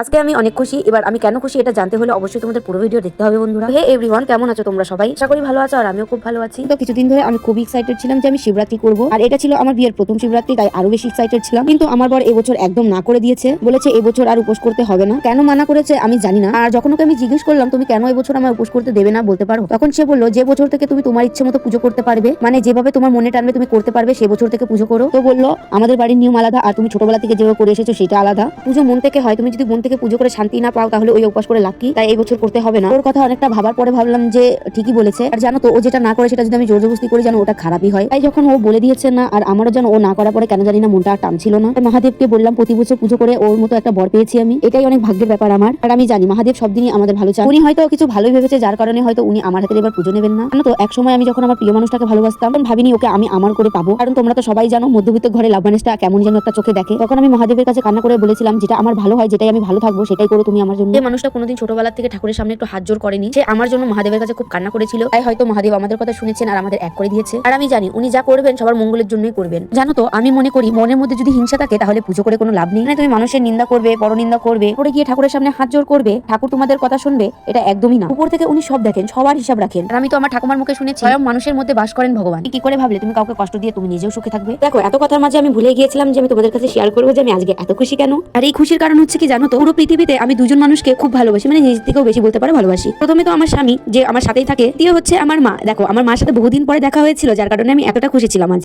আজকে আমি অনেক খুশি। এবার আমি কেন খুশি এটা জানতে হলে অবশ্যই তোমাদের পুরো ভিডিও দেখতে হবে বন্ধুরা। হে এভরিওয়ান, কেমন আছো তোমরা সবাই? আশা করি ভালো আছো আর আমিও খুব ভালো আছি। তো কিছুদিন ধরে আমি খুব এক্সাইটেড ছিলাম যে আমি শিবরাত্রি করব, আর এটা ছিল আমার বিয়ের প্রথম শিবরাত্রি, তাই আরো বেশি এক্সাইটেড ছিলাম। কিন্তু আমার বর এবছর একদম না করে দিয়েছে, বলেছে এবছর আর উপোস করতে হবে না। কেন মানা করেছে আমি জানি না। আর যখন ওকে আমি জিজ্ঞেস করলাম তুমি কেন এবছর আমার উপোস করতে দেবে না বলতে পারো, তখন সে বললো যে বছর থেকে তুমি তোমার ইচ্ছে মতো পুজো করতে পারবে, মানে যেভাবে তোমার মনে টানবে তুমি করতে পারবে, সে বছর থেকে পুজো করো। তো বললো আমাদের বাড়ির নিয়ম আলাদা আর তুমি ছোটবেলা থেকে যেভাবে করে এসেছো সেটা আলাদা। পুজো মন থেকে হয়, তুমি যদি মন থেকে পুজো করে শান্তি না পাও তাহলে ওই উপোস করে লাভ কি? তাই এই বছর করতে হবে না। ওর কথা অনেকটা ভাবার পরে ভাবলাম যে ঠিকই বলেছে। আর জানো তো ও যেটা না করে সেটা যদি আমি জোরজবস্তি করি জানো ওটা খারাপই হয়। তাই যখন ও বলে দিয়েছে না, আর আমারও যেন ও না করার পরে কেন জানি না মনটা আর টানছিল না। মহাদেবকে বললাম প্রতি বছর পুজো করে ওর মতো একটা বর পেয়েছি আমি, এটাই অনেক ভাগ্যের ব্যাপার আমার। আর আমি জানি মহাদেব সব দিনই আমাদের ভালো চান। উনি হয়তো কিছু ভালোই ভেবেছে যার কারণে হয়তো উনি আমার হাতে এবার পুজো নেবেন না। জানো তো এক সময় আমি যখন আমার প্রিয় মানুষটাকে ভালোবাসতাম তখন ভাবিনি ওকে আমি আমার করে পাবো, কারণ তোমরা তো সবাই জানো মধ্যবিত্ত ঘরে লাভ মানুষটা কেমন যেন একটা চোখে দেখে। তখন আমি মহাদেবের কাছে কান্না করে বলেছিলাম যেটা আমার ভালো হয়, যেটাই আমি ভালো থাকবো সেটাই করো তুমি আমার জন্য। যে মানুষটা কোনোদিন ছোটবেলা থেকে ঠাকুরের সামনে একটু হাত জোর করেনি, সে আমার জন্য মহাদেবের কাছে খুব কান্না করেছিল। তাই হয়তো মহাদেব আমাদের কথা শুনেছেন আর আমাদের এক করে দিয়েছে। আর আমি জানি উনি যা করবেন সবার মঙ্গলের জন্যই করবেন। জানো তো আমি মনে করি মনের মধ্যে যদি হিংসা থাকে তাহলে পুজো করে কোনো লাভ নেই। মানে তুমি মানুষের নিন্দা করবে, পরনিন্দা করবে, পরে গিয়ে ঠাকুরের সামনে হাত জোর করবে, ঠাকুর তোমাদের কথা শুনবে, এটা একদমই না। উপর থেকে উনি সব দেখেন, সবার হিসাব রাখেন। আর আমি তো আমার ঠাকুমার মুখে শুনেছি স্বয়ং মানুষের মধ্যে বাস করেন ভগবান। কি করে ভাবলে তুমি কাউকে কষ্ট দিয়ে তুমি নিজেও সুখে থাকবে? দেখো এত কথার মাঝে আমি ভুলে গিয়েছিলাম যে আমি তোমাদের কাছে শেয়ার করবো যে আমি আজকে এত খুশি কেন। আর এই খুশির কারণ হচ্ছে কি জানো তো, পুরো পৃথিবীতে আমি দুজন মানুষকে খুব ভালোবাসি, মানে নিজের থেকেও বেশি বলতে পারো ভালোবাসি। প্রথমে তো আমার স্বামী যে আমার সাথেই থাকে, দ্বিতীয় হচ্ছে আমার মা। দেখো আমার মার সাথে বহুদিন পরে দেখা হয়েছিল যার কারণে আমি এতটা খুশি ছিলাম আজ।